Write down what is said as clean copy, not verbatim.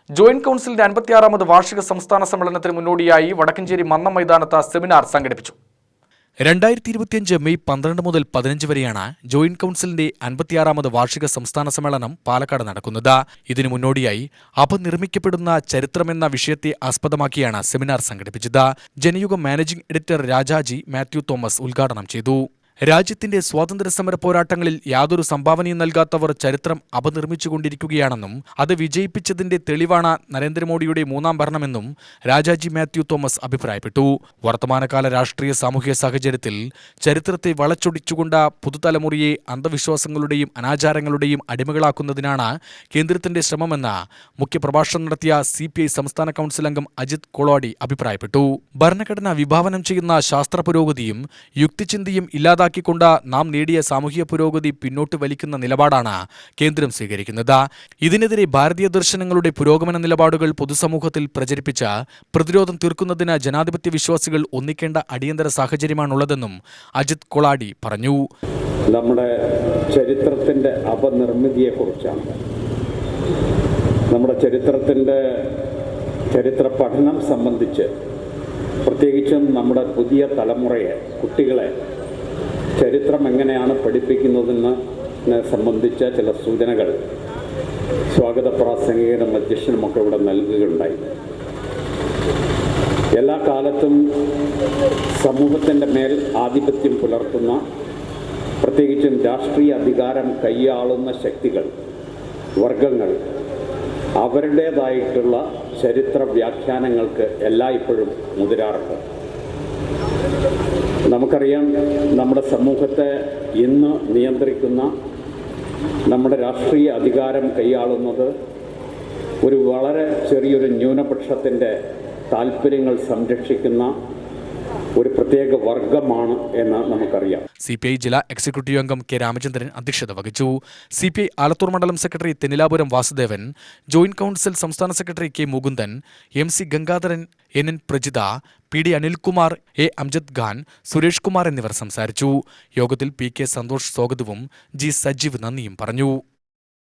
Joint കൗൺസിലിന്റെ 56ാമത് വാർഷിക സംസ്ഥാന സമ്മേളനത്തിന് മുന്നോടിയായി വടക്കഞ്ചേരി മന്നം മൈതാനത്ത് സെമിനാർ സംഘടിപ്പിച്ചു. 2025 മെയ് 12 മുതൽ 15 വരെയാണ് ജോയിന്റ് കൗൺസിലിന്റെ 56ാമത് വാർഷിക സംസ്ഥാന സമ്മേളനം പാലക്കാട് നടക്കുന്നത്. ഇതിനു മുന്നോടിയായി അപനിർമ്മിക്കപ്പെടുന്ന ചരിത്രമെന്ന വിഷയത്തെ ആസ്പദമാക്കിയാണ് സെമിനാർ സംഘടിപ്പിച്ചത്. Janayugom managing editor Rajaji Mathew Thomas ഉദ്ഘാടനം ചെയ്തു. രാജ്യത്തിന്റെ സ്വാതന്ത്ര്യസമര പോരാട്ടങ്ങളിൽ യാതൊരു സംഭാവനയും നൽകാത്തവർ ചരിത്രം അപനിർമ്മിച്ചുകൊണ്ടിരിക്കുകയാണെന്നും അത് വിജയിപ്പിച്ചതിന്റെ തെളിവാണ് നരേന്ദ്രമോദിയുടെ 3ാം ഭരണമെന്നും രാജാജി മാത്യു തോമസ് അഭിപ്രായപ്പെട്ടു. വർത്തമാനകാല രാഷ്ട്രീയ സാമൂഹ്യ സാഹചര്യത്തിൽ ചരിത്രത്തെ വളച്ചൊടിച്ചുകൊണ്ട് പുതുതലമുറയെ അന്ധവിശ്വാസങ്ങളുടെയും അനാചാരങ്ങളുടെയും അടിമകളാക്കുന്നതിനാണ് കേന്ദ്രത്തിന്റെ ശ്രമമെന്ന് മുഖ്യപ്രഭാഷണം നടത്തിയ CPI സംസ്ഥാന കൗൺസിൽ അംഗം അജിത് കൊളാടി അഭിപ്രായപ്പെട്ടു. ഭരണഘടന വിഭാവനം ചെയ്യുന്ന ശാസ്ത്ര പുരോഗതിയും യുക്തിചിന്തയും ഇല്ലാതാക്കിക്കൊണ്ട് നാം നേടിയ സാമൂഹിക പുരോഗതി പിന്നോട്ട് വലിക്കുന്ന നിലപാടാണ് കേന്ദ്രം സ്വീകരിക്കുന്നത്. ഇതിനെതിരെ ഭാരതീയ ദർശനങ്ങളുടെ പുരോഗമന നിലപാടുകൾ പൊതുസമൂഹത്തിൽ പ്രചരിപ്പിച്ച് പ്രതിരോധം തീർക്കുന്നതിന് ജനാധിപത്യ വിശ്വാസികൾ ഒന്നിക്കേണ്ട അടിയന്തര സാഹചര്യമാണുള്ളതെന്നും അജിത് കൊളാടി പറഞ്ഞു. നമ്മുടെ ചരിത്രത്തിന്റെ അപനിർമ്മിതിയെക്കുറിച്ചാണ്. നമ്മുടെ ചരിത്ര പഠനം സംബന്ധിച്ച് പ്രത്യേകിച്ചും നമ്മുടെ പുതിയ തലമുറയെ, കുട്ടികളെ ചരിത്രം എങ്ങനെയാണ് പഠിപ്പിക്കുന്നതെന്ന് സംബന്ധിച്ച ചില സൂചനകൾ സ്വാഗത പ്രാസംഗികനും അധ്യക്ഷനുമൊക്കെ ഇവിടെ നൽകുകയുണ്ടായി. എല്ലാ കാലത്തും സമൂഹത്തിൻ്റെ മേൽ ആധിപത്യം പുലർത്തുന്ന, പ്രത്യേകിച്ചും രാഷ്ട്രീയ അധികാരം കൈയാളുന്ന ശക്തികൾ, വർഗങ്ങൾ അവരുടേതായിട്ടുള്ള ചരിത്ര വ്യാഖ്യാനങ്ങൾക്ക് എല്ലായ്പ്പോഴും മുതിരാറുണ്ട്. നമുക്കറിയാം, നമ്മുടെ സമൂഹത്തെ ഇന്ന് നിയന്ത്രിക്കുന്ന, നമ്മുടെ രാഷ്ട്രീയ അധികാരം കൈയാളുന്നത് ഒരു വളരെ ചെറിയൊരു ന്യൂനപക്ഷത്തിൻ്റെ താല്പര്യങ്ങൾ സംരക്ഷിക്കുന്ന ഒരു പ്രത്യേക വർഗമാണ് എന്ന് നമുക്കറിയാം. CPI ജില്ലാ എക്സിക്യൂട്ടീവ് അംഗം കെ രാമചന്ദ്രൻ അധ്യക്ഷത വഹിച്ചു. CPI ആലത്തൂർ മണ്ഡലം secretary Thennilapuram Vasudevan, joint council സംസ്ഥാന secretary K Mukundan, MC Gangadharan, NN Prajitha, PD Anilkumar, A Amjad Khan, Suresh Kumar എന്നിവർ സംസാരിച്ചു. യോഗത്തിൽ PK സന്തോഷ് സ്വാഗതവും G സജീവ് നന്ദിയും പറഞ്ഞു.